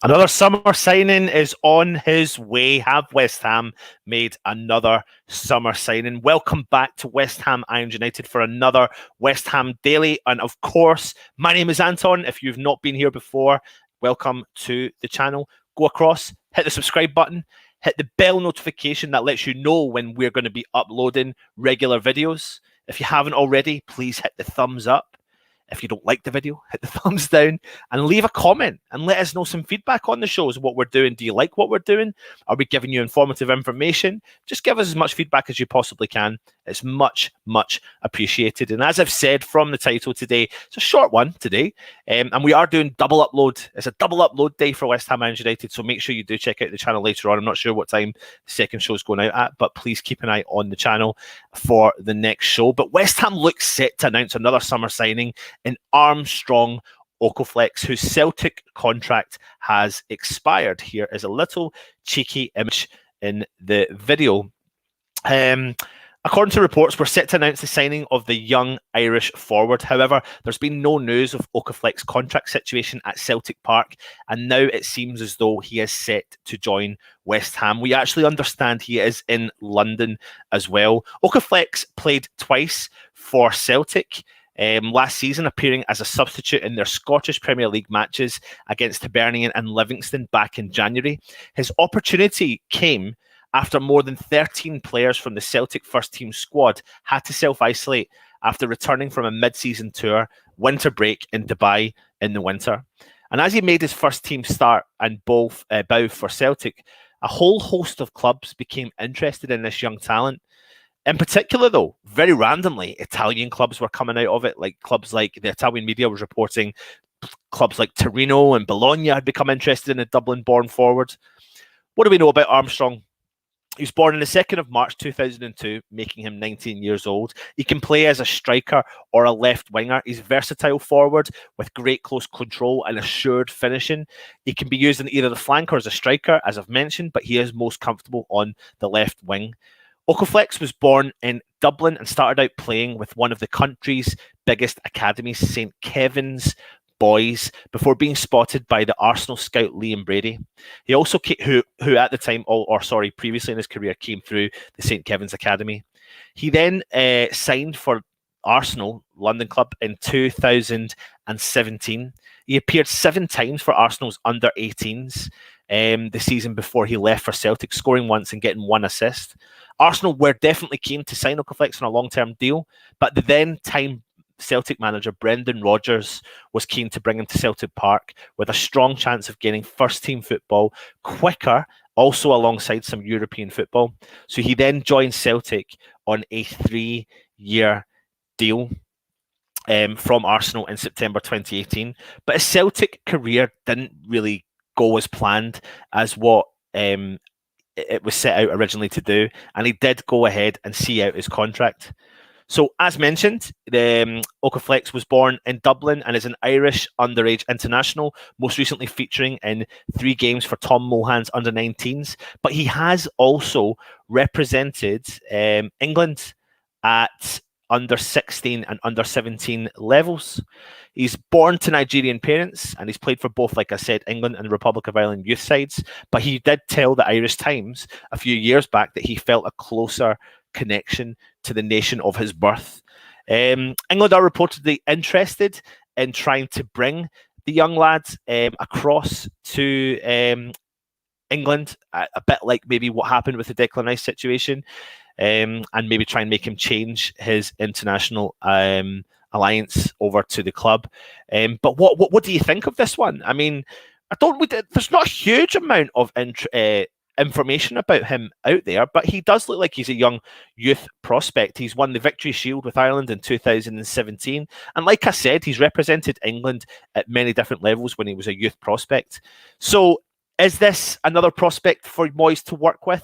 Another summer signing is on his way. Have West Ham made another summer signing? Welcome back to West Ham Irons United for another West Ham Daily. And of course, my name is Anton. If you've not been here before, welcome to the channel. Go across, hit the subscribe button, hit the bell notification that lets you know when we're going to be uploading regular videos. If you haven't already, please hit the thumbs up. If you don't like the video, hit the thumbs down and leave a comment and let us know some feedback on the shows, what we're doing. Do you like what we're doing? Are we giving you informative information? Just give us as much feedback as you possibly can. It's much, much appreciated. And as I've said from the title today, it's a short one today. And we are doing double upload. It's a double upload day for West Ham Irons United. So make sure you do check out the channel later on. I'm not sure what time the second show is going out at, but please keep an eye on the channel for the next show. But West Ham looks set to announce another summer signing in Armstrong Oko-Flex, whose Celtic contract has expired. Here is a little cheeky image in the video. According to reports, we're set to announce the signing of the young Irish forward. However, there's been no news of Oko-Flex's contract situation at Celtic Park, and now it seems as though he is set to join West Ham. We actually understand he is in London as well. Oko-Flex played twice for Celtic last season, appearing as a substitute in their Scottish Premier League matches against Hibernian and Livingston back in January. His opportunity came after more than 13 players from the Celtic first-team squad had to self-isolate after returning from a mid-season tour, winter break in Dubai in the winter. And as he made his first-team start and bow for Celtic, a whole host of clubs became interested in this young talent. In particular, though, very randomly, Italian clubs were coming out of it, like clubs like the Italian media was reporting clubs like Torino and Bologna had become interested in a Dublin-born forward. What do we know about Armstrong? He was born on the 2nd of March 2002, making him 19 years old. He can play as a striker or a left winger. He's versatile forward with great close control and assured finishing. He can be used in either the flank or as a striker, as I've mentioned, but he is most comfortable on the left wing. Oko-Flex was born in Dublin and started out playing with one of the country's biggest academies, St. Kevin's Boys, before being spotted by the Arsenal scout Liam Brady. He also who at the time, previously in his career, came through the St. Kevin's Academy. He then signed for Arsenal London club in 2017. He appeared 7 times for Arsenal's under-18s the season before he left for Celtic, scoring once and getting 1 assist. Arsenal were definitely keen to sign Oko-Flex on a long-term deal, but the then-time Celtic manager Brendan Rodgers was keen to bring him to Celtic Park with a strong chance of gaining first-team football quicker, also alongside some European football. So he then joined Celtic on a 3-year deal from Arsenal in September 2018. But his Celtic career didn't really go as planned as what it was set out originally to do, and he did go ahead and see out his contract. So, as mentioned, Oko-Flex was born in Dublin and is an Irish underage international, most recently featuring in 3 games for Tom Mohan's under-19s. But he has also represented England at under-16 and under-17 levels. He's born to Nigerian parents and he's played for both, like I said, England and the Republic of Ireland youth sides. But he did tell the Irish Times a few years back that he felt a closer connection to the nation of his birth. England are reportedly interested in trying to bring the young lad across to England, a bit like maybe what happened with the Declan Rice situation, and maybe try and make him change his international alliance over to the club. But what do you think of this one? I mean, there's not a huge amount of information about him out there, but he does look like he's a young youth prospect. He's won the Victory Shield with Ireland in 2017. And like I said, he's represented England at many different levels when he was a youth prospect. So is this another prospect for Moyes to work with?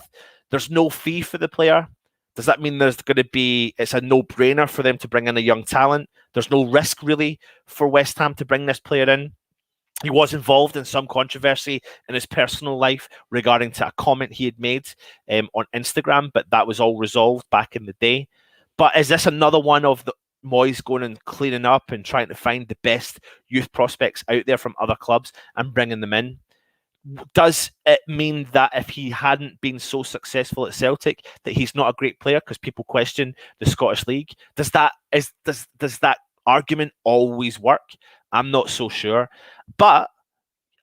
There's no fee for the player. Does that mean it's a no-brainer for them to bring in a young talent? There's no risk really for West Ham to bring this player in. He was involved in some controversy in his personal life regarding to a comment he had made on Instagram, but that was all resolved back in the day. But is this another one of the Moyes going and cleaning up and trying to find the best youth prospects out there from other clubs and bringing them in? Does it mean that if he hadn't been so successful at Celtic that he's not a great player because people question the Scottish League? Does that argument always work? I'm not so sure. But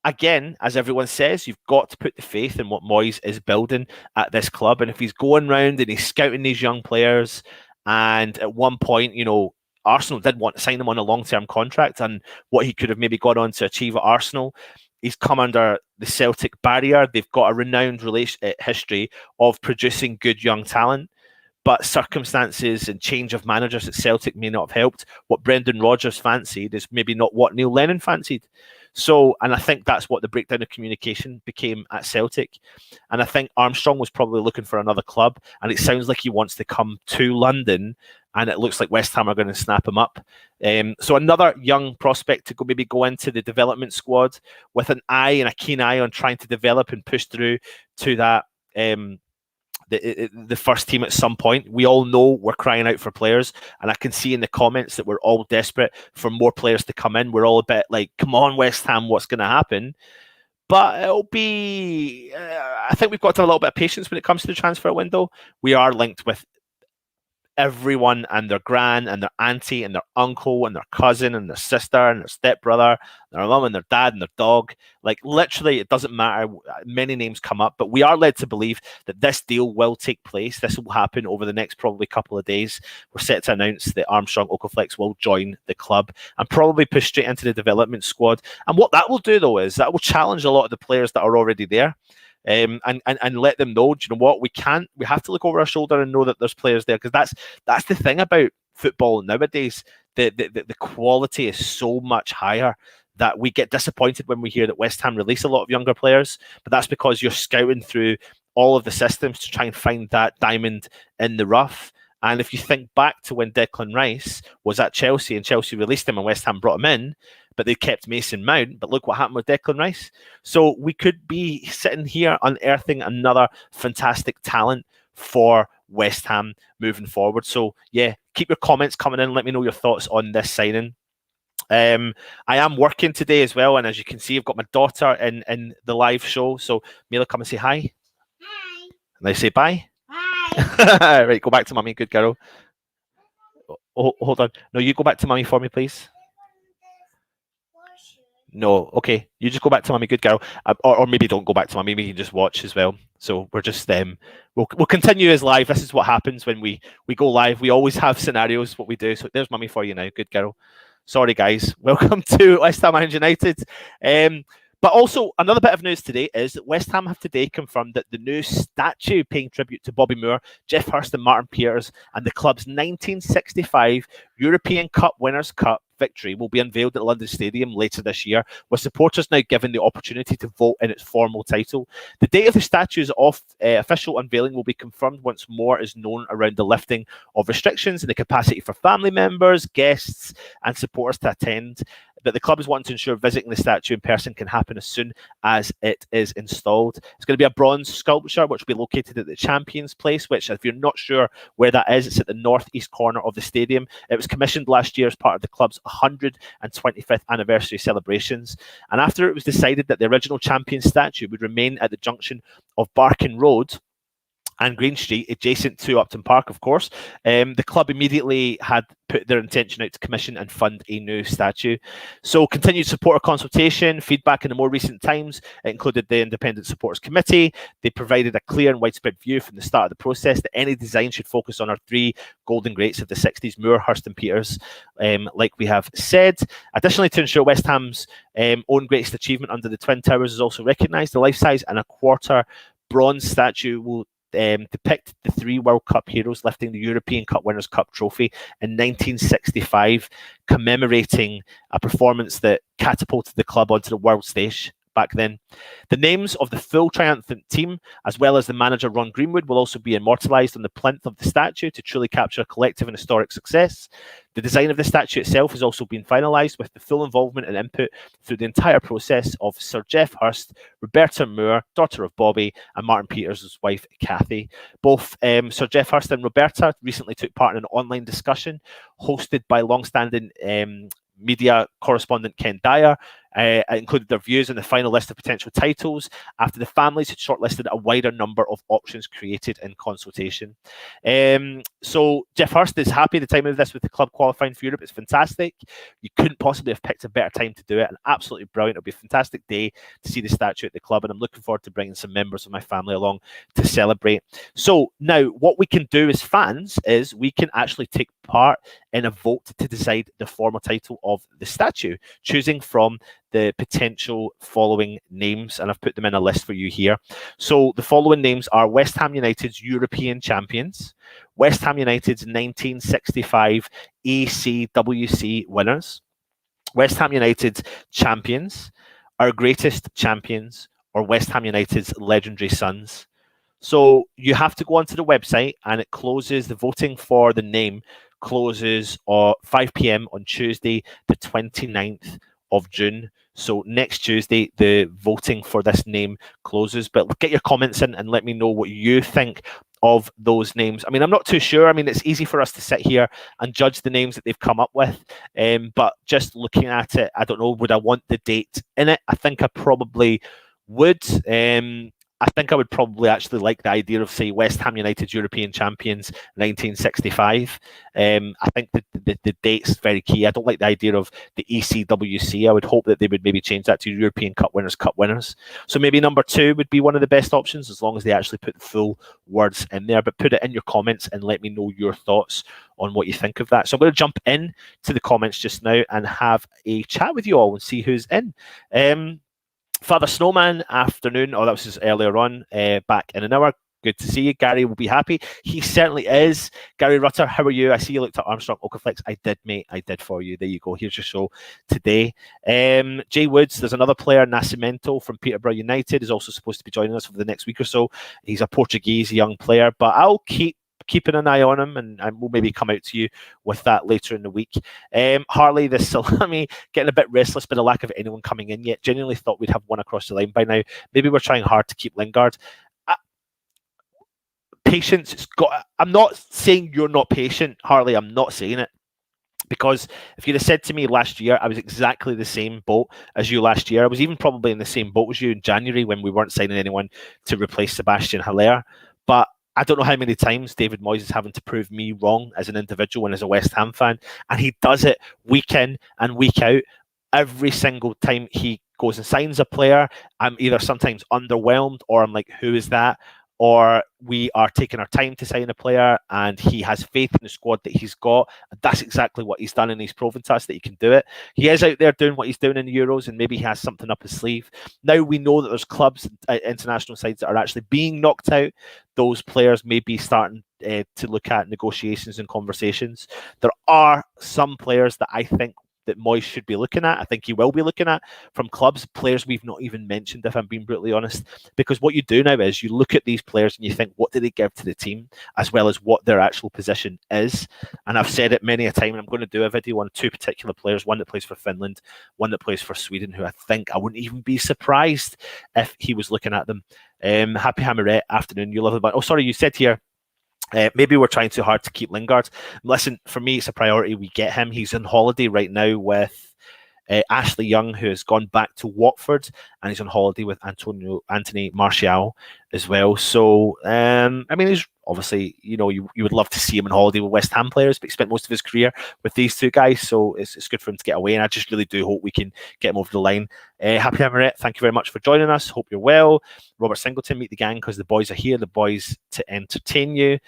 again, as everyone says, you've got to put the faith in what Moyes is building at this club. And if he's going round and he's scouting these young players, and at one point, Arsenal did want to sign him on a long-term contract, and what he could have maybe gone on to achieve at Arsenal, he's come under the Celtic barrier. They've got a renowned history of producing good young talent, but circumstances and change of managers at Celtic may not have helped. What Brendan Rodgers fancied is maybe not what Neil Lennon fancied. So, and I think that's what the breakdown of communication became at Celtic. And I think Armstrong was probably looking for another club, and it sounds like he wants to come to London, and it looks like West Ham are going to snap him up. So another young prospect to maybe go into the development squad with an eye and a keen eye on trying to develop and push through to that the first team at some point. We all know we're crying out for players, and I can see in the comments that we're all desperate for more players to come in. We're all a bit like, come on, West Ham, what's going to happen? But it'll be, I think we've got to have a little bit of patience when it comes to the transfer window. We are linked with everyone and their gran and their auntie and their uncle and their cousin and their sister and their stepbrother, their mum and their dad and their dog. Like, literally, it doesn't matter. Many names come up, but we are led to believe that this deal will take place. This will happen over the next probably couple of days. We're set to announce that Armstrong Oko-Flex will join the club and probably push straight into the development squad. And what that will do, though, is that will challenge a lot of the players that are already there. And let them know, do you know what, we have to look over our shoulder and know that there's players there, because that's the thing about football nowadays. The quality is so much higher that we get disappointed when we hear that West Ham release a lot of younger players, but that's because you're scouting through all of the systems to try and find that diamond in the rough. And if you think back to when Declan Rice was at Chelsea and Chelsea released him and West Ham brought him in, but they kept Mason Mount. But look what happened with Declan Rice. So we could be sitting here unearthing another fantastic talent for West Ham moving forward. So yeah, keep your comments coming in. Let me know your thoughts on this signing. I am working today as well, and as you can see, I've got my daughter in the live show. So Mila, come and say hi. Hi. And I say bye. Bye. Right, go back to mummy. Good girl. Oh, hold on. No, you go back to mummy for me, please. No, okay. You just go back to mummy, good girl. Or maybe don't go back to mummy. Maybe you can just watch as well. So we're just we'll continue as live. This is what happens when we go live. We always have scenarios what we do. So there's mummy for you now, good girl. Sorry guys. Welcome to West Ham United. But also, another bit of news today is that West Ham have today confirmed that the new statue paying tribute to Bobby Moore, Geoff Hurst and Martin Peters and the club's 1965 European Cup Winners' Cup victory will be unveiled at London Stadium later this year, with supporters now given the opportunity to vote in its formal title. The date of the statue's official unveiling will be confirmed once more is known around the lifting of restrictions and the capacity for family members, guests and supporters to attend. But the club is wanting to ensure visiting the statue in person can happen as soon as it is installed. It's going to be a bronze sculpture which will be located at the Champions Place, which, if you're not sure where that is, it's at the northeast corner of the stadium. It was commissioned last year as part of the club's 125th anniversary celebrations. And after it was decided that the original Champions statue would remain at the junction of Barking Road and Green Street, adjacent to Upton Park, of course, the club immediately had put their intention out to commission and fund a new statue. So continued supporter consultation, feedback in the more recent times, it included the Independent Supporters Committee. They provided a clear and widespread view from the start of the process that any design should focus on our three golden greats of the 60s, Moore, Hurst and Peters, like we have said. Additionally, to ensure West Ham's own greatest achievement under the Twin Towers is also recognised, the life-size and a quarter bronze statue will depict the three World Cup heroes lifting the European Cup Winners' Cup trophy in 1965, commemorating a performance that catapulted the club onto the world stage. back then. The names of the full triumphant team, as well as the manager Ron Greenwood, will also be immortalised on the plinth of the statue to truly capture a collective and historic success. The design of the statue itself has also been finalised with the full involvement and input through the entire process of Sir Geoff Hurst, Roberta Moore, daughter of Bobby, and Martin Peters' wife, Kathy. Both Sir Geoff Hurst and Roberta recently took part in an online discussion hosted by long-standing media correspondent Ken Dyer. It included their views on the final list of potential titles after the families had shortlisted a wider number of options created in consultation. So Geoff Hurst is happy the time of this with the club qualifying for Europe. It's fantastic. You couldn't possibly have picked a better time to do it, and absolutely brilliant. It'll be a fantastic day to see the statue at the club, and I'm looking forward to bringing some members of my family along to celebrate. So now what we can do as fans is we can actually take part in a vote to decide the formal title of the statue, choosing from the potential following names, and I've put them in a list for you here. So the following names are West Ham United's European champions, West Ham United's 1965 ACWC winners, West Ham United's champions, our greatest champions, or West Ham United's legendary sons. So you have to go onto the website, and it closes, the voting for the name closes at 5 p.m. on Tuesday, the 29th of June. So next Tuesday, the voting for this name closes. But get your comments in and let me know what you think of those names. I mean, I'm not too sure. I mean, it's easy for us to sit here and judge the names that they've come up with. But just looking at it, I don't know, would I want the date in it? I think I probably would. I think I would probably actually like the idea of, say, West Ham United European Champions 1965. I think the date's very key. I don't like the idea of the ECWC. I would hope that they would maybe change that to European Cup Winners' Cup Winners. So maybe number 2 would be one of the best options, as long as they actually put the full words in there. But put it in your comments and let me know your thoughts on what you think of that. So I'm going to jump in to the comments just now and have a chat with you all and see who's in. Father Snowman, afternoon. Oh, that was just earlier on, back in an hour. Good to see you. Gary will be happy. He certainly is. Gary Rutter, how are you? I see you looked at Armstrong Oko-Flex. I did, mate. I did for you. There you go. Here's your show today. Jay Woods, there's another player, Nascimento from Peterborough United, is also supposed to be joining us over the next week or so. He's a Portuguese young player, but I'll keeping an eye on him, and we'll maybe come out to you with that later in the week. Harley, the salami, getting a bit restless by the lack of anyone coming in yet. Genuinely thought we'd have one across the line by now. Maybe we're trying hard to keep Lingard. Patience. I'm not saying you're not patient, Harley. I'm not saying it. Because if you'd have said to me last year, I was exactly the same boat as you last year. I was even probably in the same boat as you in January when we weren't signing anyone to replace Sebastian Haller. But I don't know how many times David Moyes is having to prove me wrong as an individual and as a West Ham fan. And he does it week in and week out. Every single time he goes and signs a player, I'm either sometimes underwhelmed, or I'm like, who is that? Or we are taking our time to sign a player and he has faith in the squad that he's got. And that's exactly what he's done, and he's proven to us that he can do it. He is out there doing what he's doing in the Euros, and maybe he has something up his sleeve. Now we know that there's clubs, international sides that are actually being knocked out. Those players may be starting to look at negotiations and conversations. There are some players that I think that Moyes should be looking at. I think he will be looking at from clubs, players we've not even mentioned, if I'm being brutally honest. Because what you do now is you look at these players and you think, what do they give to the team, as well as what their actual position is. And I've said it many a time, and I'm going to do a video on 2 particular players, one that plays for Finland, one that plays for Sweden, who I think I wouldn't even be surprised if he was looking at them. Happy Hammerette, afternoon. You love it. Oh, sorry, you said here, maybe we're trying too hard to keep Lingard. Listen, for me, it's a priority. We get him. He's on holiday right now with Ashley Young, who has gone back to Watford, and he's on holiday with Anthony Martial as well. So, I mean, he's obviously, you know, you would love to see him on holiday with West Ham players, but he spent most of his career with these 2 guys, so it's good for him to get away, and I just really do hope we can get him over the line. Happy Hammerette, thank you very much for joining us. Hope you're well. Robert Singleton, meet the gang because the boys are here, the boys to entertain you.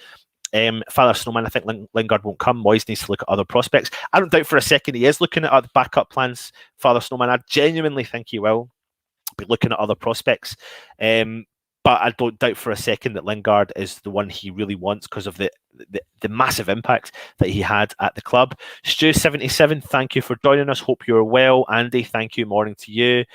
Father Snowman, I think Lingard won't come. Moyes needs to look at other prospects. I don't doubt for a second he is looking at other backup plans, Father Snowman. I genuinely think he will be looking at other prospects. But I don't doubt for a second that Lingard is the one he really wants because of the massive impact that he had at the club. Stu77, thank you for joining us. Hope you're well. Andy, thank you. Morning to you.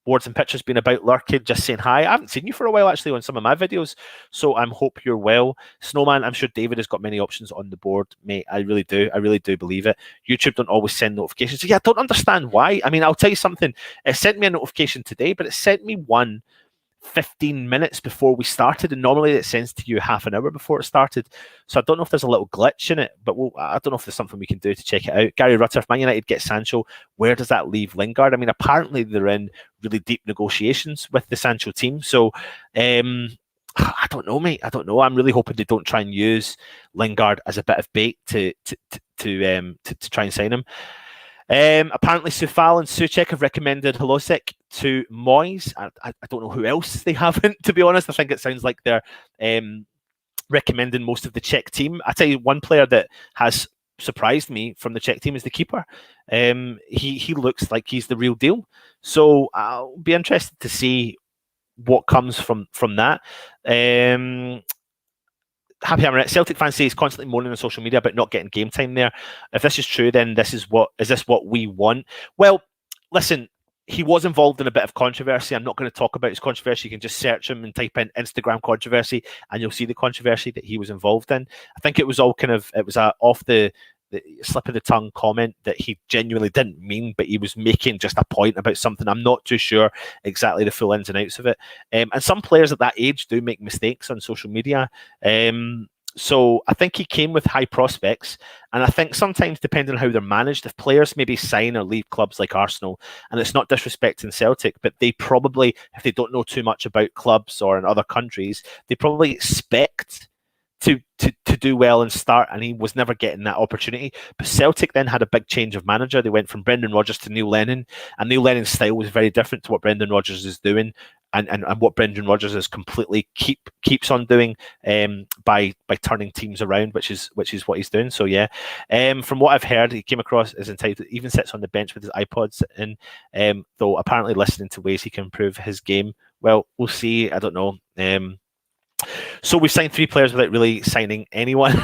boards and pictures been about lurking, just saying hi. I haven't seen you for a while actually on some of my videos, so I hope you're well. Snowman, I'm sure David has got many options on the board, mate. I really do believe it. YouTube don't always send notifications. Yeah, I don't understand why. I mean, I'll tell you something. It sent me a notification today, but it sent me one 15 minutes before we started, and normally it sends to you half an hour before it started. So I don't know if there's a little glitch in it, but I don't know if there's something we can do to check it out. Gary Rutter, if Man United get Sancho, where does that leave Lingard? I mean, apparently they're in really deep negotiations with the Sancho team. So I don't know, mate. I don't know. I'm really hoping they don't try and use Lingard as a bit of bait to try and sign him. Apparently, Sufal and Souček have recommended Holosek to Moyes. I don't know who else they haven't, to be honest. I think it sounds like they're recommending most of the Czech team. I tell you, one player that has surprised me from the Czech team is the keeper. He looks like he's the real deal. So I'll be interested to see what comes from that. Happy Hammer, Celtic fans say he's constantly moaning on social media about not getting game time there. If this is true, then is this what we want? Well, listen, he was involved in a bit of controversy. I'm not going to talk about his controversy. You can just search him and type in Instagram controversy, and you'll see the controversy that he was involved in. I think it was all off the slip of the tongue comment that he genuinely didn't mean, but he was making just a point about something. I'm not too sure exactly the full ins and outs of it. And some players at that age do make mistakes on social media. So I think he came with high prospects. And I think sometimes, depending on how they're managed, if players maybe sign or leave clubs like Arsenal, and it's not disrespecting Celtic, but they probably, if they don't know too much about clubs or in other countries, they probably expect to do well and start, and he was never getting that opportunity. But Celtic then had a big change of manager. They went from Brendan Rodgers to Neil Lennon, and Neil Lennon's style was very different to what Brendan Rodgers is doing, and what Brendan Rodgers is completely keeps on doing by turning teams around, which is what he's doing. So yeah, from what I've heard, he came across as entitled. Even sits on the bench with his iPods, and though apparently listening to ways he can improve his game. Well, we'll see. I don't know. So we've signed 3 players without really signing anyone.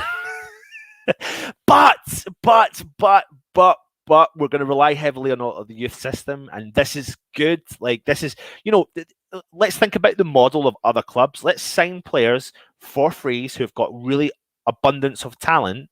but we're going to rely heavily on the youth system, and this is good. Like, this is, let's think about the model of other clubs. Let's sign players for free who've got really abundance of talent,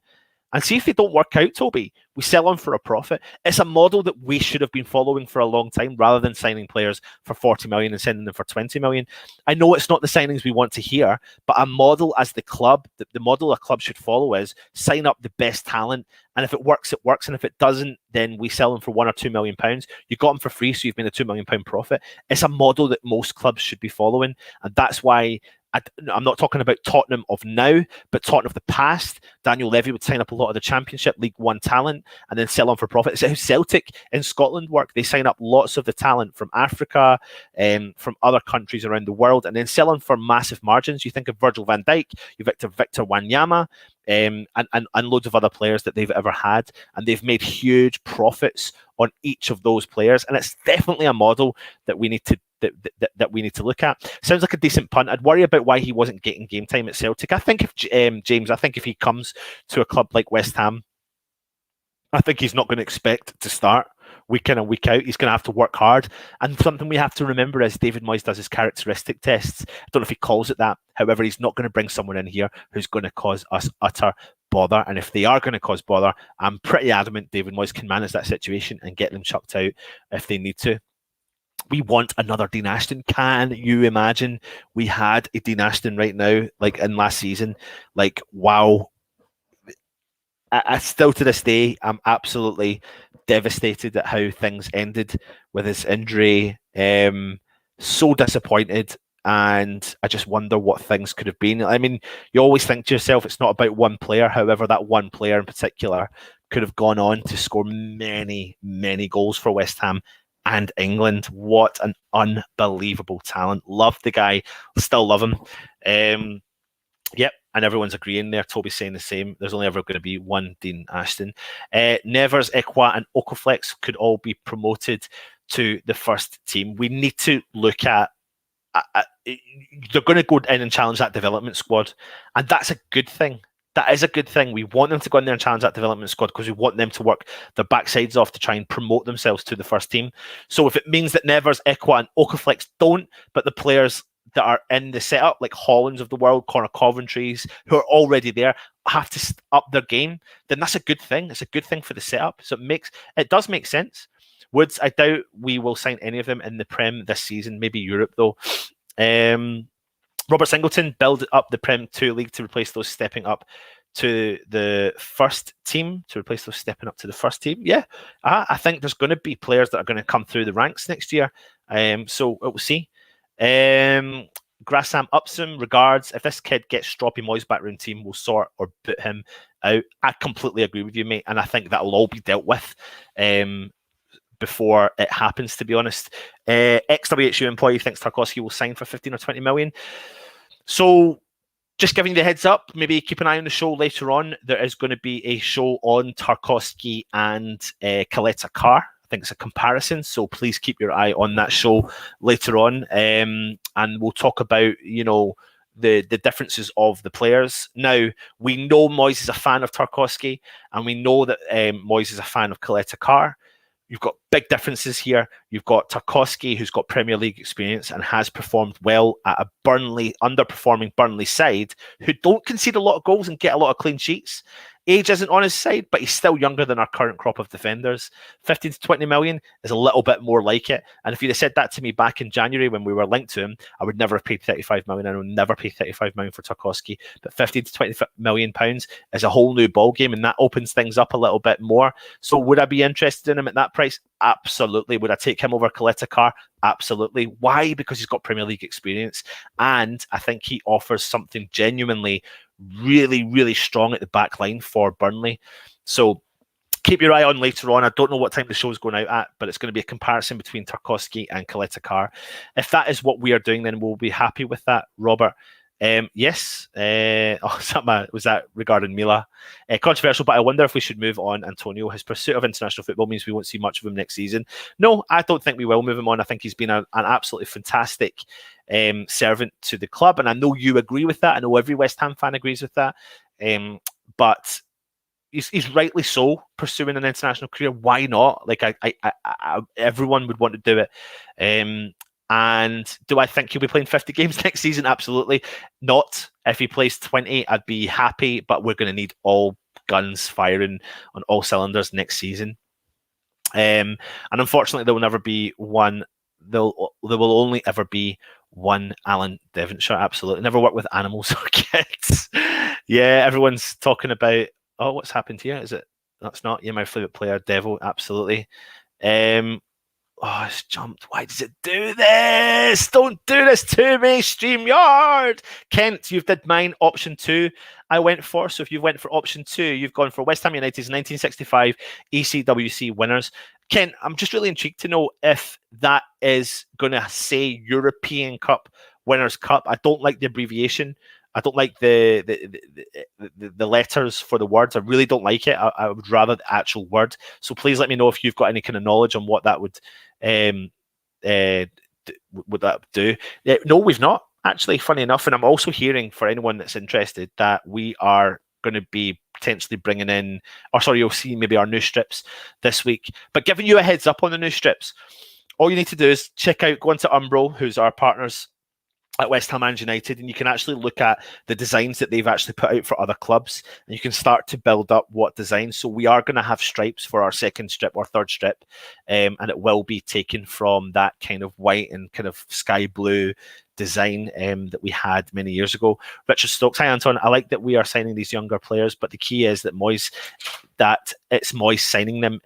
and see if they don't work out, Toby. We sell on for a profit. It's a model that we should have been following for a long time, rather than signing players for 40 million and sending them for 20 million. I know it's not the signings we want to hear, but a model as the club, the model a club should follow is sign up the best talent. And if it works, it works. And if it doesn't, then we sell them for £1 or £2 million. You got them for free, so you've made a £2 million profit. It's a model that most clubs should be following. And that's why I'm not talking about Tottenham of now, but Tottenham of the past. Daniel Levy would sign up a lot of the Championship League One talent and then sell on for profit. It's how Celtic in Scotland work. They sign up lots of the talent from Africa, from other countries around the world, and then sell on for massive margins. You think of Virgil van Dijk, you Victor Wanyama, and loads of other players that they've ever had, and they've made huge profits on each of those players. And it's definitely a model that we need to that we need to look at. Sounds like a decent punt. I'd worry about why he wasn't getting game time at Celtic. I think if James, I think if he comes to a club like West Ham, I think he's not going to expect to start week in and week out. He's going to have to work hard. And something we have to remember is David Moyes does his characteristic tests. I don't know if he calls it that. However, he's not going to bring someone in here who's going to cause us utter bother. And if they are going to cause bother, I'm pretty adamant David Moyes can manage that situation and get them chucked out if they need to. We want another Dean Ashton. Can you imagine we had a Dean Ashton right now, like in last season? Like, wow. I still to this day, I'm absolutely devastated at how things ended with his injury. So disappointed, and I just wonder what things could have been. I mean, you always think to yourself, it's not about one player. However, that one player in particular could have gone on to score many, many goals for West Ham and England. What an unbelievable talent. Love the guy. Still love him. Yep, and everyone's agreeing there. Toby's saying the same. There's only ever going to be one Dean Ashton. Nevers, Ekwa, and Oko-Flex could all be promoted to the first team. We need to look at they're going to go in and challenge that development squad, and that's a good thing. That is a good thing. We want them to go in there and challenge that development squad because we want them to work their backsides off to try and promote themselves to the first team. So if it means that Nevers, Equa, and Oko-Flex don't, but the players that are in the setup, like Hollands of the world, Connor Coventry's, who are already there, have to up their game, then that's a good thing. It's a good thing for the setup. So it does make sense. Woods, I doubt we will sign any of them in the Prem this season. Maybe Europe though. Robert Singleton build up the Prem 2 league to replace those stepping up to the first team, Yeah, I think there's going to be players that are going to come through the ranks next year. So we'll see. Grassam Upsum, regards. If this kid gets Stroppy Moyes backroom team, we'll sort or boot him out. I completely agree with you, mate. And I think that'll all be dealt with before it happens, to be honest. Ex-WHU employee thinks Tarkowski will sign for 15 or 20 million. So just giving you the heads up, maybe keep an eye on the show later on. There is going to be a show on Tarkowski and Coletta Carr. I think it's a comparison, so please keep your eye on that show later on. And we'll talk about, the differences of the players. Now, we know Moyes is a fan of Tarkowski, and we know that Moyes is a fan of Coletta Carr. You've got big differences here. You've got Tarkowski, who's got Premier League experience and has performed well at a underperforming Burnley side, who don't concede a lot of goals and get a lot of clean sheets. Age isn't on his side, but he's still younger than our current crop of defenders. 15 to 20 million is a little bit more like it. And if you'd have said that to me back in January when we were linked to him, I would never have paid 35 million. I would never pay 35 million for Tarkowski. But 15 to 20 million pounds is a whole new ballgame, and that opens things up a little bit more. So would I be interested in him at that price? Absolutely. Would I take him over Coletta Carr? Absolutely. Why? Because he's got Premier League experience, and I think he offers something genuinely really, really strong at the back line for Burnley. So keep your eye on later on. I don't know what time the show is going out at, but it's going to be a comparison between Tarkowski and Coletta Carr. If that is what we are doing, then we'll be happy with that, Robert. Yes. Was that regarding Mila? Controversial, but I wonder if we should move on Antonio. His pursuit of international football means we won't see much of him next season. No, I don't think we will move him on. I think he's been an absolutely fantastic servant to the club, and I know you agree with that. I know every West Ham fan agrees with that. But he's rightly so pursuing an international career. Why not? Like everyone would want to do it. And do I think he'll be playing 50 games next season? Absolutely not. If he plays 20, I'd be happy, but we're going to need all guns firing on all cylinders next season. And unfortunately, there will never be one. There will only ever be one Alan Devonshire. Absolutely. Never work with animals or kids. Yeah, everyone's talking about, what's happened here? Is it? That's not. Yeah, my favourite player, Devil. Absolutely. It's jumped. Why does it do this? Don't do this to me, StreamYard. Kent, you've did mine. Option 2 I went for. So if you went for option 2, you've gone for West Ham United's 1965 ECWC winners. Kent, I'm just really intrigued to know if that is going to say European Cup Winners' Cup. I don't like the abbreviation. I don't like the letters for the words. I really don't like it. I would rather the actual word. So please let me know if you've got any kind of knowledge on what that would that do. No, we've not actually. Funny enough, and I'm also hearing, for anyone that's interested, that we are going to be potentially bringing in, you'll see maybe our new strips this week. But giving you a heads up on the new strips, all you need to do is go into Umbro, who's our partners at West Ham and United, and you can actually look at the designs that they've actually put out for other clubs, and you can start to build up what designs. So we are going to have stripes for our second strip or third strip, and it will be taken from that kind of white and kind of sky blue design that we had many years ago. Richard Stokes, hi Anton, I like that we are signing these younger players, but the key is that it's Moyes signing them.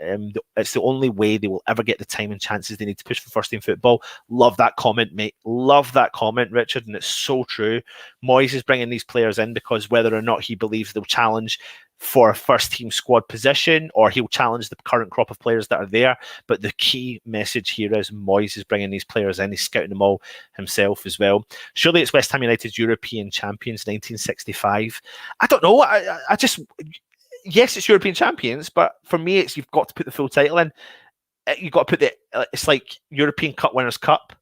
It's the only way they will ever get the time and chances they need to push for first team football. Love that comment, mate. Love that comment, Richard, and it's so true. Moyes is bringing these players in because whether or not he believes they'll challenge for a first team squad position, or he'll challenge the current crop of players that are there. But the key message here is Moyes is bringing these players in. He's scouting them all himself as well. Surely it's West Ham United's European champions 1965. I don't know. I just, yes, it's European champions, but for me, it's you've got to put the full title in. You've got to put it's like European Cup Winners' Cup.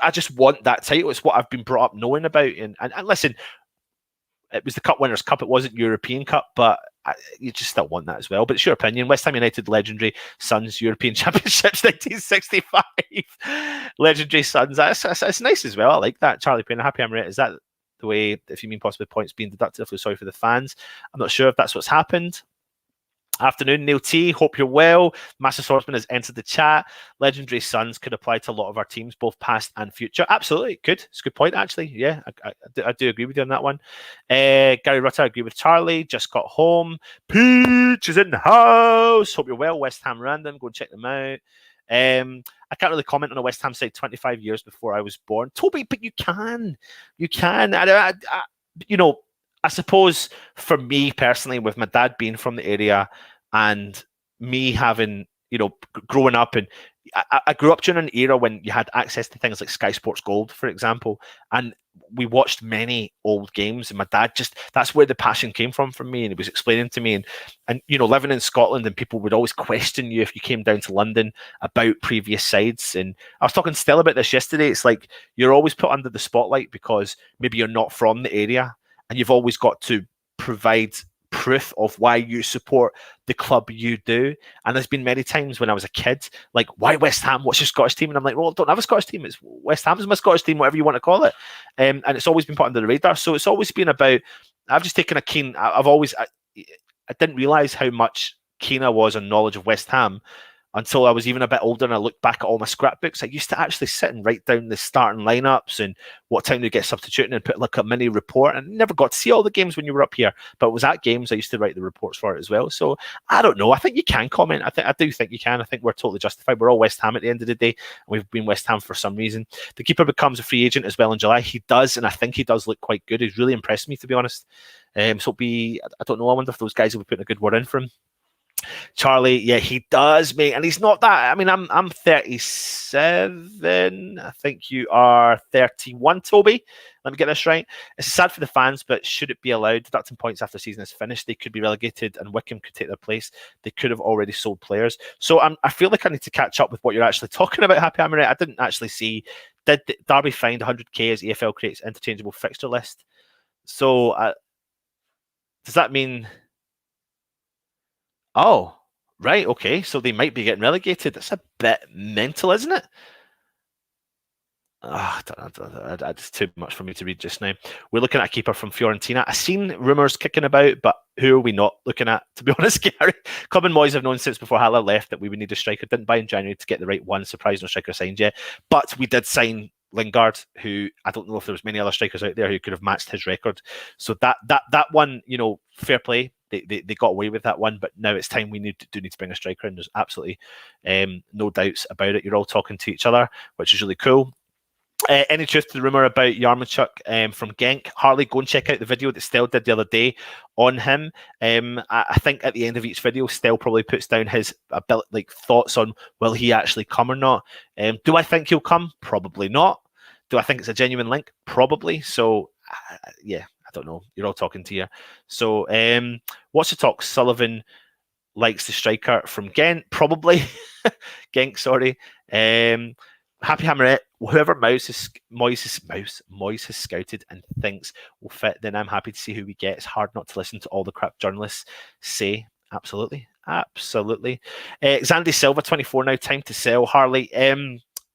I just want that title. It's what I've been brought up knowing about. And listen, it was the Cup Winners' Cup. It wasn't European Cup, but you just still want that as well. But it's your opinion. West Ham United legendary Suns European Championships 1965. Legendary Suns. That's nice as well. I like that. Charlie Payne, happy I'm right. Is that the way, if you mean possibly points being deducted? I feel sorry for the fans. I'm not sure if that's what's happened. Afternoon, Neil T. Hope you're well. Master Swordsman has entered the chat. Legendary Suns could apply to a lot of our teams, both past and future. Absolutely, it could. It's a good point, actually. Yeah, I do agree with you on that one. Gary Rutter, I agree with Charlie. Just got home. Peach is in the house. Hope you're well. West Ham Random. Go and check them out. I can't really comment on a West Ham side 25 years before I was born. Toby, but you can. You can. I suppose for me personally, with my dad being from the area and me having, growing up, and I grew up during an era when you had access to things like Sky Sports Gold, for example, and we watched many old games, and my dad that's where the passion came from me, and he was explaining to me, and living in Scotland, and people would always question you if you came down to London about previous sides. And I was talking to Stella about this yesterday. It's like you're always put under the spotlight because maybe you're not from the area, and you've always got to provide proof of why you support the club you do. And there's been many times when I was a kid, like, why West Ham? What's your Scottish team? And I'm like, well, I don't have a Scottish team. It's West Ham's my Scottish team, whatever you want to call it. And it's always been put under the radar. So it's always been about, I've just taken a keen, I didn't realise how much keen I was on knowledge of West Ham until I was even a bit older and I looked back at all my scrapbooks. I used to actually sit and write down the starting lineups and what time they get substituting and put like a mini report. And never got to see all the games when you were up here, but it was at games I used to write the reports for it as well. So I don't know. I think you can comment. I do think you can. I think we're totally justified. We're all West Ham at the end of the day, and we've been West Ham for some reason. The keeper becomes a free agent as well in July. He does, and I think he does look quite good. He's really impressed me, to be honest. I don't know. I wonder if those guys will be putting a good word in for him. Charlie, yeah, he does, mate, and he's not that. I mean, I'm 37. I think you are 31, Toby. Let me get this right. It's sad for the fans, but should it be allowed? Deducting points after the season is finished, they could be relegated, and Wickham could take their place. They could have already sold players. So I feel like I need to catch up with what you're actually talking about. Happy Amaret. I didn't actually see. Did Derby find 100k as EFL creates interchangeable fixture list? So does that mean? Oh, right, okay. So they might be getting relegated. That's a bit mental, isn't it? It's too much for me to read just now. We're looking at a keeper from Fiorentina. I've seen rumours kicking about, but who are we not looking at, to be honest, Gary? Club and Moyes have known since before Haller left that we would need a striker. Didn't buy in January to get the right one. Surprised no striker signed yet. But we did sign Lingard, who I don't know if there was many other strikers out there who could have matched his record. So that one, fair play. They got away with that one, but now it's time we need to bring a striker in. There's absolutely no doubts about it. You're all talking to each other, which is really cool. Any truth to the rumour about Yarmolenchuk from Genk? Harley, go and check out the video that Stell did the other day on him. I think at the end of each video, Stell probably puts down his thoughts on will he actually come or not. Do I think he'll come? Probably not. Do I think it's a genuine link? Probably. So, yeah. I don't know. You're all talking to you. So, what's the talk? Sullivan likes the striker from Ghent, probably. Genk, sorry. Happy Hammerette. Whoever Moyes has scouted and thinks will fit, then I'm happy to see who we get. It's hard not to listen to all the crap journalists say. Absolutely. Xandy Silva, 24 now. Time to sell. Harley.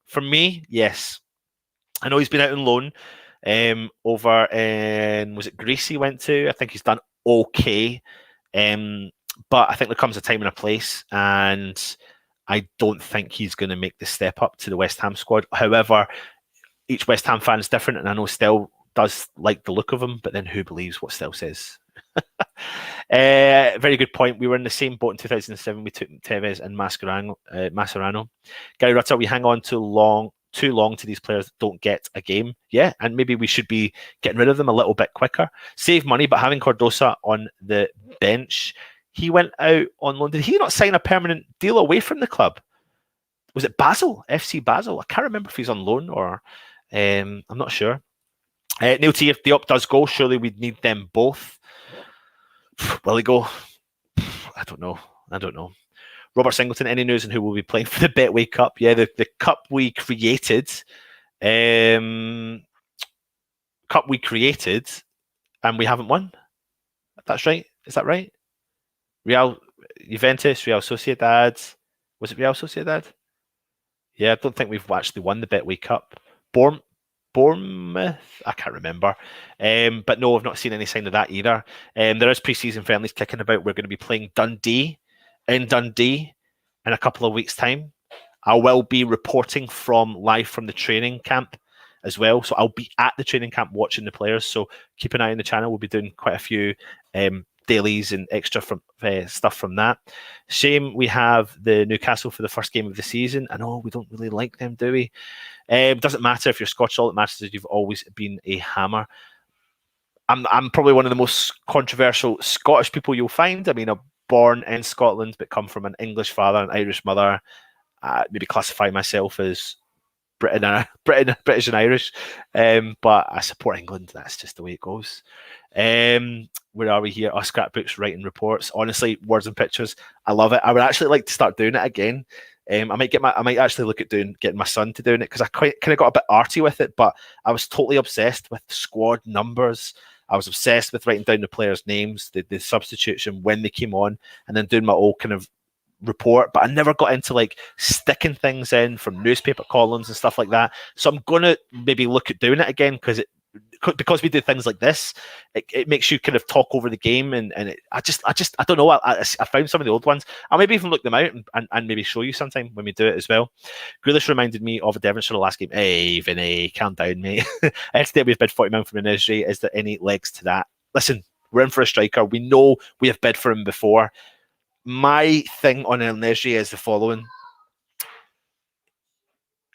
For me, yes. I know he's been out on loan. Over in, was it Greece he went to? I think he's done okay, but I think there comes a time and a place, and I don't think he's going to make the step up to the West Ham squad. However, each West Ham fan is different, and I know Stell does like the look of him, but then who believes what Stell says? Very good point. We were in the same boat in 2007. We took Tevez and Mascherano. Gary Rutter, we hang on too long to these players that don't get a game. Yeah, and maybe we should be getting rid of them a little bit quicker. Save money, but having Cardosa on the bench, he went out on loan. Did he not sign a permanent deal away from the club? Was it Basel? FC Basel? I can't remember if he's on loan or I'm not sure. Neil T, if Diop does go, surely we'd need them both. Will he go? I don't know. Robert Singleton, any news on who will be playing for the Betway Cup? Yeah, the cup we created. and we haven't won. That's right. Is that right? Real Juventus, Real Sociedad. Was it Real Sociedad? Yeah, I don't think we've actually won the Betway Cup. Bourne, Bournemouth, I can't remember. But no, I've not seen any sign of that either. There is pre-season friendlies kicking about. We're going to be playing Dundee in Dundee in a couple of weeks' time. I will be reporting live from the training camp as well. So I'll be at the training camp watching the players. So keep an eye on the channel. We'll be doing quite a few dailies and extra stuff from that. Shame we have the Newcastle for the first game of the season. I know we don't really like them, do we? Doesn't matter if you're Scottish. All that matters is you've always been a hammer. I'm probably one of the most controversial Scottish people you'll find. I mean, I'm born in Scotland, but come from an English father and Irish mother. Maybe classify myself as British and Irish, but I support England. That's just the way it goes. Where are we here? Scrapbooks, writing reports. Honestly, words and pictures. I love it. I would actually like to start doing it again. I might actually look at getting my son to doing it because I kind of got a bit arty with it, but I was totally obsessed with squad numbers. I was obsessed with writing down the players' names, the substitution, when they came on, and then doing my own kind of report, but I never got into like sticking things in from newspaper columns and stuff like that. So I'm gonna maybe look at doing it again because we do things like this, it makes you kind of talk over the game, and I don't know. I found some of the old ones. I'll maybe even look them out and maybe show you sometime when we do it as well. Grealish reminded me of a Devonshire last game. Hey, Vinny, calm down, mate. Yesterday we've bid 40 million from Ministry. Is there any legs to that? Listen, we're in for a striker. We know we have bid for him before. My thing on El Nesri is the following.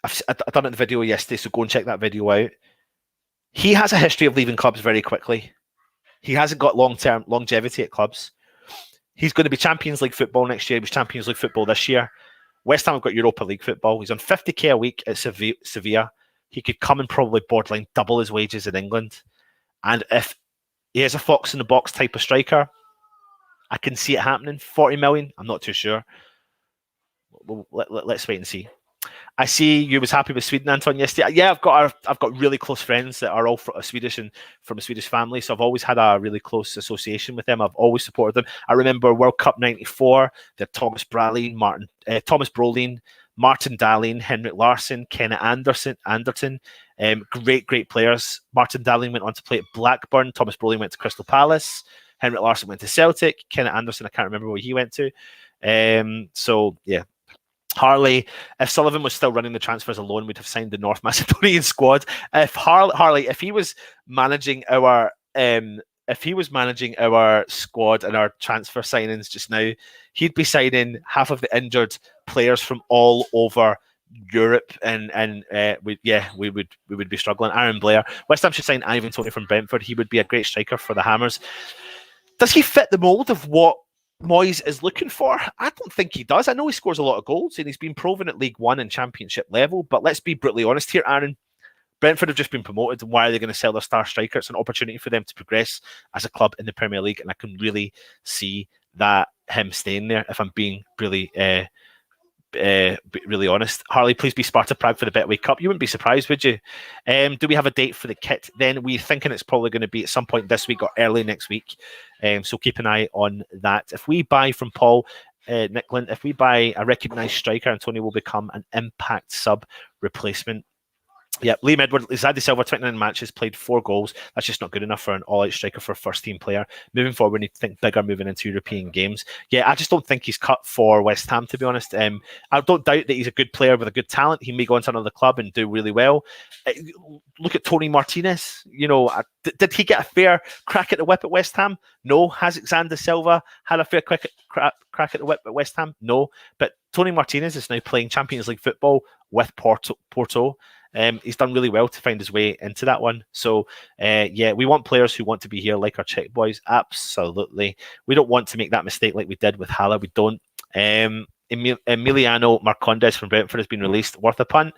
I've done it in the video yesterday, so go and check that video out. He has a history of leaving clubs very quickly. He hasn't got long-term longevity at clubs. He's going to be Champions League football next year. He was Champions League football this year. West Ham have got Europa League football. He's on 50k a week at Sevilla. He could come and probably borderline double his wages in England. And if he is a fox in the box type of striker, I can see it happening. 40 million, I'm not too sure. Let's wait and see. I see you was happy with Sweden, Anton, yesterday. Yeah, I've got really close friends that are all Swedish and from a Swedish family, so I've always had a really close association with them. I've always supported them. I remember World Cup '94. They're Thomas Brolin, Martin Dahlin, Henrik Larsson, Kenneth Anderton. Great players. Martin Dahlin went on to play at Blackburn. Thomas Brolin went to Crystal Palace. Henrik Larsson went to Celtic. Kenneth Anderson, I can't remember where he went to. So yeah. Harley, if Sullivan was still running the transfers alone, we'd have signed the North Macedonian squad. If Harley, if he was managing our squad and our transfer signings just now, he'd be signing half of the injured players from all over Europe, and we would be struggling. Aaron Blair, West Ham should sign Ivan Toney from Brentford. He would be a great striker for the Hammers. Does he fit the mold of what Moyes is looking for? I don't think he does. I know he scores a lot of goals and he's been proven at League One and Championship level, but let's be brutally honest here, Aaron. Brentford have just been promoted, and why are they going to sell their star striker? It's an opportunity for them to progress as a club in the Premier League, and I can really see that him staying there, if I'm being really honest. Harley, please be Sparta Prague for the Betway Cup. You wouldn't be surprised, would you? Do we have a date for the kit? Then we're thinking it's probably going to be at some point this week or early next week. So keep an eye on that. If we buy from Paul Nicklin, if we buy a recognised striker, Antonio will become an impact sub replacement. Yeah, Liam Edward, Zadie Silva, 29 matches, played 4 goals. That's just not good enough for an all-out striker for a first-team player. Moving forward, we need to think bigger moving into European games. Yeah, I just don't think he's cut for West Ham, to be honest. I don't doubt that he's a good player with a good talent. He may go into another club and do really well. Look at Tony Martinez. You know, did he get a fair crack at the whip at West Ham? No. Has Xander Silva had a fair crack at the whip at West Ham? No. But Tony Martinez is now playing Champions League football with Porto. He's done really well to find his way into that one. So, yeah, we want players who want to be here, like our Czech boys. Absolutely. We don't want to make that mistake like we did with Haller. We don't. Emiliano Marcondes from Brentford has been released. Worth a punt.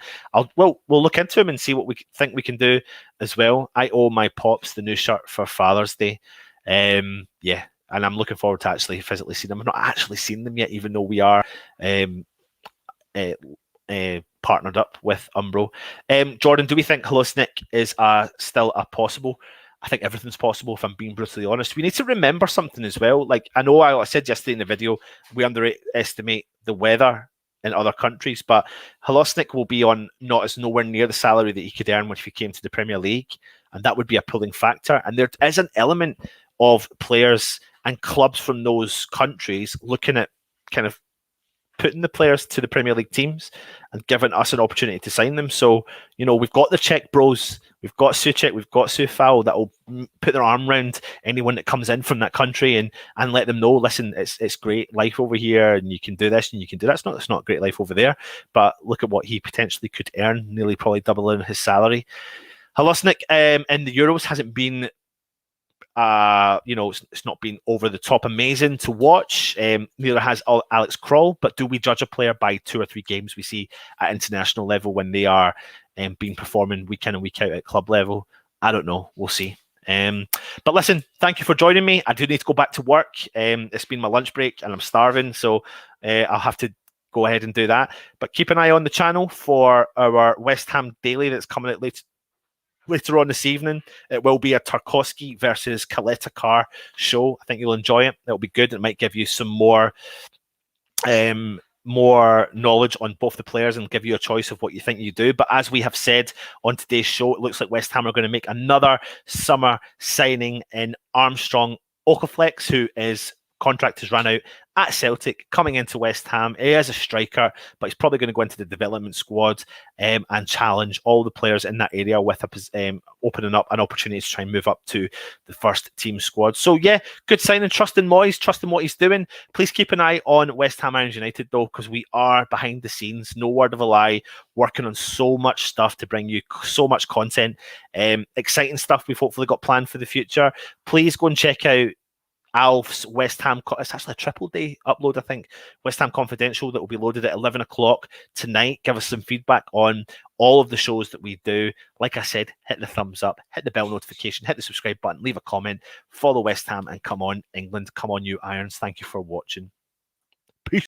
We'll look into him and see what we think we can do as well. I owe my pops the new shirt for Father's Day. Yeah, and I'm looking forward to actually physically seeing them. I've not actually seen them yet, even though we are partnered up with Umbro. Jordan, do we think Halosnik is still a possible? I think everything's possible, if I'm being brutally honest. We need to remember something as well. Like, I know I said yesterday in the video, we underestimate the weather in other countries, but Halosnik will be on nowhere near the salary that he could earn if he came to the Premier League, and that would be a pulling factor. And there is an element of players and clubs from those countries looking at kind of putting the players to the Premier League teams and giving us an opportunity to sign them. So, we've got the Czech bros, we've got Suchek, we've got Sufal that will put their arm around anyone that comes in from that country and let them know, listen, it's great life over here, and you can do this and you can do that. It's not great life over there, but look at what he potentially could earn, nearly probably doubling his salary. Halosnik in the Euros hasn't been it's not been over the top amazing to watch. Neither has Alex Kroll, but do we judge a player by 2 or 3 games we see at international level when they are being performing week in and week out at club level? I don't know. We'll see. But listen, thank you for joining me. I do need to go back to work. It's been my lunch break and I'm starving, so I'll have to go ahead and do that. But keep an eye on the channel for our West Ham Daily that's coming out later on this evening. It will be a Tarkowski versus Kaleta Carr show. I think you'll enjoy it. It'll be good. It might give you some more knowledge on both the players and give you a choice of what you think you do. But as we have said on today's show, it looks like West Ham are going to make another summer signing in Armstrong Oko-Flex, who is contract has run out at Celtic, coming into West Ham. He is a striker, but he's probably going to go into the development squad and challenge all the players in that area with opening up an opportunity to try and move up to the first team squad. So yeah, good signing. Trust in Moyes, trust in what he's doing. Please keep an eye on West Ham United though, because we are behind the scenes, no word of a lie, working on so much stuff to bring you so much content. Exciting stuff we've hopefully got planned for the future. Please go and check out Alf's West Ham, it's actually a triple day upload, I think. West Ham Confidential that will be loaded at 11 o'clock tonight. Give us some feedback on all of the shows that we do. Like I said, hit the thumbs up, hit the bell notification, hit the subscribe button, leave a comment, follow West Ham, and come on, England, come on, you Irons. Thank you for watching.